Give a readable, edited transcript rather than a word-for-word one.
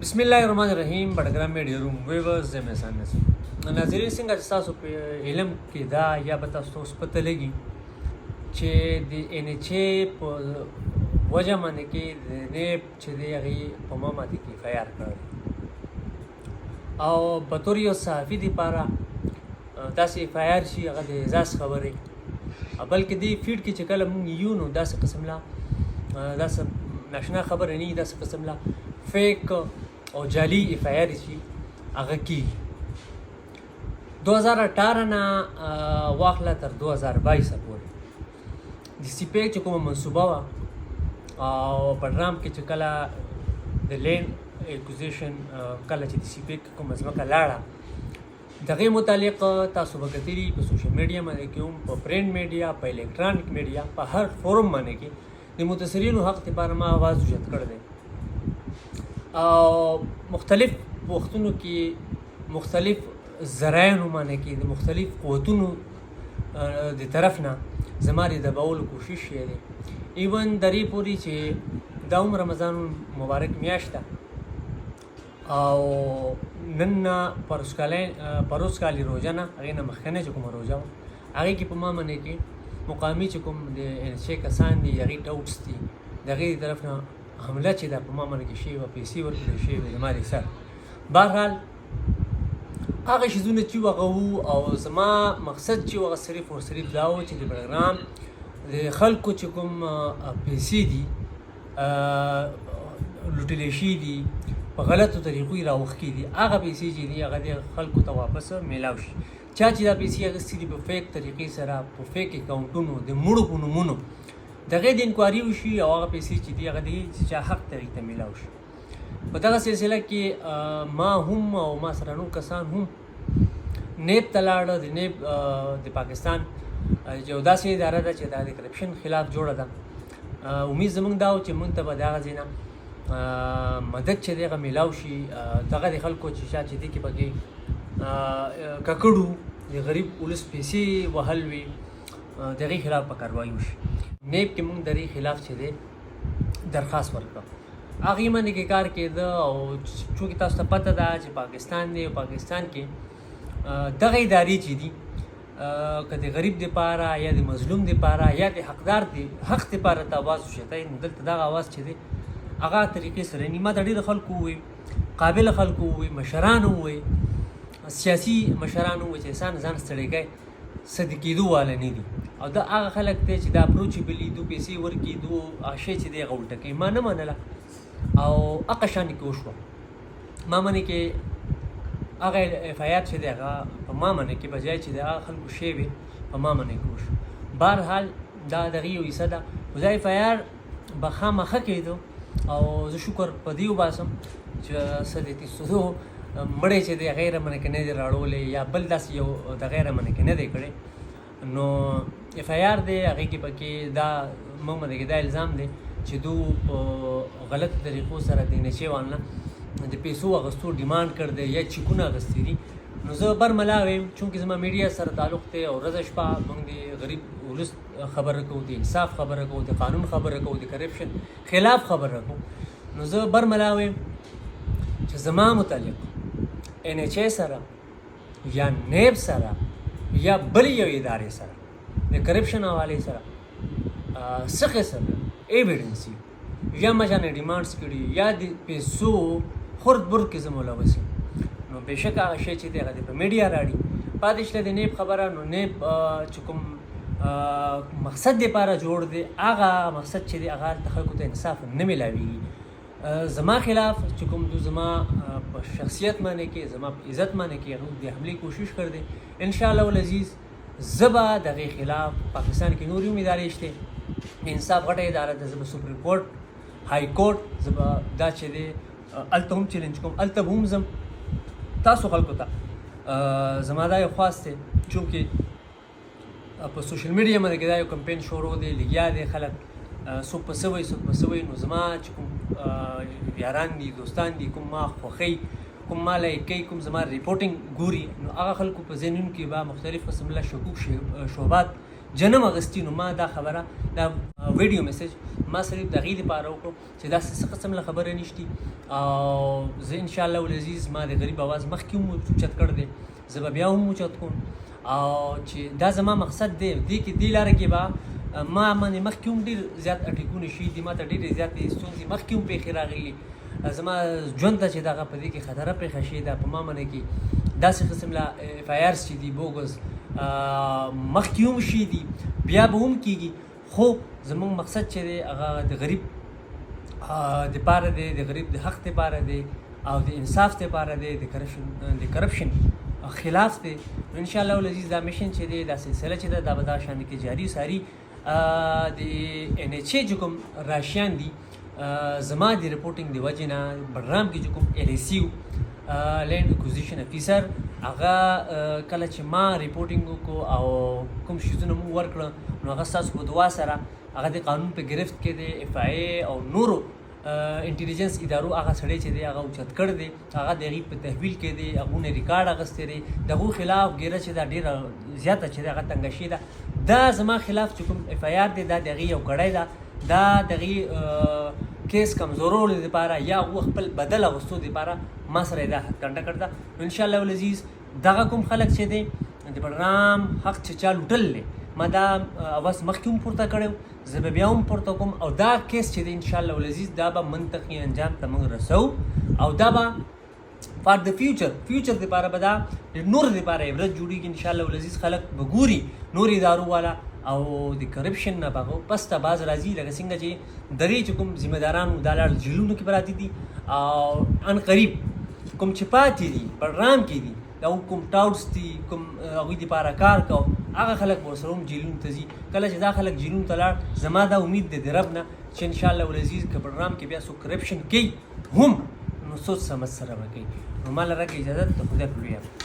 बिस्मिल्लाहिर्रहमानिर्रहीम Budgam media room viewers زي ما سان ناظرین څنګه تاسو په علم کې دا یا به تاسو پته لګي چې د ان ایچ په وجه باندې کې د چې دی هغه په ما باندې کې فایار کړ او بطور یو صحافي دی پاره داسې فایار شي هغه د اعزاز خبره بلکې دی فیډ کې چې کله مونږ یو نو داسې قسم لا داسې ناشنا خبره نه داسې قسم لا فیک او جعلي فایار شي هغه کې 2018 نه واخله تر 2022 پورې د سی پی چې کومه منصوبه وه او پډرام کې چې کله د لینډ اکوزیشن کله چې د سی پی کومه ځمکه لاړه دغه متعلق تاسو به کتلی په سوشل میډیا باندې کې هم په پرنټ میډیا په الکترونیک میډیا په هر فورم باندې کې د متاثرینو حق لپاره ما आवाज اوچت کړی دی او مختلف وختونو کې مختلف ذرایعو باندې کې د مختلف قوتونو د طرف نه زما د دباولو کوشش یې دی ایون درې پورې چې دا هم رمضان مبارک میاشت ده او نن پروس کالی روزه نه هغې نه مخکنه چې کومه روزه وه هغې کې په ما باندې کې مقامي چې کوم د انشا کسان دي هغې ډاوټس دي د هغې د طرف نه حمله چې ده په ما باندې کې شوې وه پیسې ورکړل شوې وې زما د سر بهرحال هغه شیزونه چې هغه وو او زما مقصد چې هغه صرف او صرف دا و چې د پروګرام د خلکو چې کوم پیسې دي لوټلی شوي دي په غلطو طریقو یې راوښکي دي هغه پیسې چې دي هغه د خلکو ته واپس میلاو شي چا چې دا پیسې اخیستې دي په فیک طریقې سره په فیک اکاونټونو د مړو په نومونو د هغې د انکواري وشي او هغه پیسې چې دي هغه د چا حق طریق ته میلاو شي په دغه سلسله کې ما هم او ما سره نور کسان هم نیب ته لاړه د نیب د پاکستان یو داسې اداره ده چې دا د کرپشن خلاف جوړه ده امید زموږ دا و چې موږ ته به د هغه ځای نه مدد چې دی هغه میلاو شي دغه د خلکو چې شا چې دی کې پکې ککړو د غریب ولس پیسې وهل وي د هغې خلاف به کاروایي وشي نیب کې موږ د هغې خلاف چې دی درخواست ورکړه هغې باندې کې کار کېده او چونکې تاسو ته پته ده چې پاکستان دی او پاکستان کې دغه ادارې چې دي که د غریب دپاره یا د مظلوم دپاره یا د حقدار د حق دپاره ته اواز وشتی نو دلته دغه اواز چې دی هغه طریقې سره نی ما د ډېرو خلکو ووایي قابله خلکو ووایي مشرانو ووایي سیاسي مشرانو ووایي چې انسان ځان ستړی کوي څه د کېدو واله نه دي او دا هغه خلک دی چې دا اپروچیبل دي دو پیسې ورکړي دو هغه شی چې دی هغه الټه کوي ما نه منله او هغه شانې کې وشوه ما منې کې هغه اف آی آر چې دی هغه په ما منې کې بجای چې د هغه خلکو شی وي په ما منې کې وشو بهرحال دا دغې یو حصه ده خو دا اف آی آر به خامخه کېدو او زه شکر په دې وباسم چې څه د تیسو مړی چې دی هغې رمنې کې نه دی راړولی یا بل داسې یو دغې رمنې کې نه دی کړی نو اف آی آر دی هغې کې پکې دا موږ باندې کې دا الزام دی چې دو په غلط طریقو سره د نشې وانه د پیسو اغستو ډیمانډ کړ دی یا چیکونه اغستې دي نو زه برملا ویم چونکې زما میډیا سره تعلق دی او ورځ شپه موږ د غریب ولس خبره کوو د انصاف خبره کوو د قانون خبره کوو د کرپشن خلاف خبره کوو نو زه برملا ویم چې زما متعلق ان ایچ ای سره یا نیب سره یا بل یو ادارې سره د کرپشن حوالې سره څه قسم ایویډنس یا ما جانې ډیمانډس کړي یا د پیسو خرد برد کې زه ملوث یم نو بېشکه هغه شی چې دی هغه د په میډیا راړي پاتې شله د نیب خبره نو نیب چې کوم مقصد دپاره جوړ دی هغه مقصد چې دی هغه د خلکو ته انصاف نه میلاویږي زما خلاف چې کوم دو زما په شخصیت باندې کې زما په عزت باندې کې هغه د حملې کوشش کړ دی انشاءالله العزیز زه به د هغې خلاف پاکستان کې نورې هم ادارې شته انصاف غټه اداره ده زه به سپریم کورټ های کورټ زه به دا چې دی هلته هم چیلنج کوم هلته به هم ځم تاسو خلکو ته زما دا یو خواست دی چونکې په سوشل میډیا باندې کې دا یو کمپین شروع دی لګیا دی خلک څوک په څه وایي څوک په څه وایي نو زما چې کوم یاران دي دوستان دي کوم ما خوښوي کوم ما لایک کوي کوم زما ریپورټینګ ګوري نو هغه خلکو په ذهنونو کې به مختلف قسم له شکوک شوبات جنم اغستی نو ما دا خبره دا ویډیو میسج ما صرف د هغې دپاره وکړو چې داسې څه قسم له خبرې نشتي او زه انشاءالله العزیز ما د غریب اواز مخکې هم اوچت کړ دی زه به بیا هم اوچت کوم او چې دا زما مقصد دی دې لاره کې به ما باندې مخکې هم ډېر زیات اټیکونه شوي دي ما ته ډېرې زیاتې ستونزې مخکې هم پېښې راغلي زما ژوند ته چې دغه په دې کې خطره پېښه شوې ده په ما باندې کې داسې قسم له اف آی آرز چې دي بوګس مخکې هم شوي دي بیا به هم کېږي خو زموږ مقصد چې دی هغه د غریب دپاره دی د غریب د حق دپاره دی او د انصاف دپاره دی د کرپشن خلاف دی نو انشاءالله العزیز دا میشن چې دی دا سلسله چې ده دا به دا شانې کې جاري ساري د ان ایچ اے چې کوم راشیان دي زما د رپورټینګ د وجې نه بډرام کې چې کوم ال ای سی لینډ اکوزیشن افیسر هغه کله چې ما رپورټینګ وکړو او کوم شیزونه مو ورکړه نو هغه ستاسو په دعا سره هغه د قانون په گرفت کې دی اف آی اے او نورو انټیلیجنس ادارو هغه سړی چې دی هغه اوچت کړ دی هغه د هغې په تحویل کې دی هغو نه ریکارډ اخیستی دی د هغو خلاف ګیره چې دا ډېره زیاته چې دی هغه تنګه شوې ده دا زما خلاف چې کوم اف آی آر دی دا د هغې یو کړی ده دا د هغې کیس کمزورولو دپاره یا هغو خپل بدل اغوستو دپاره ما سره یې دا هتکنډه کړې ده نو انشاءالله العزیز دغه کوم خلک چې دی د بډرام حق چې چا لوټل دی ما دا اواز مخکې هم پورته کړی زه به بیا هم پورته کوم او دا کیس چې دی انشاءالله العزیز دا به منطقي انجام ته موږ رسو او دا به فار د فیوچر دپاره به دا نور دپاره عبرت جوړېږي انشاءالله العزیز خلک به ګوري نور ادارو والا او د کرپشن نه به پس ته باز راځي لکه څنګه چې درې چې کوم ذمه دارانو دا لاړ جیلونو کې پراته دي او ان قریب کوم چې پاتې دي بډرام کې دي دا کوم ټاوټس دي کوم هغوی دپاره کار کو هغه خلک به ورسره هم جیلونو ته ځي کله چې دا خلک جیلونو ته لاړ زما دا امید دی د رب نه چې انشاءالله العزیز که بډرام کې بیا څوک کرپشن کوي هم نو سوچ سمج سره به کوي نو ما له رګه اجازت د خدای په لوی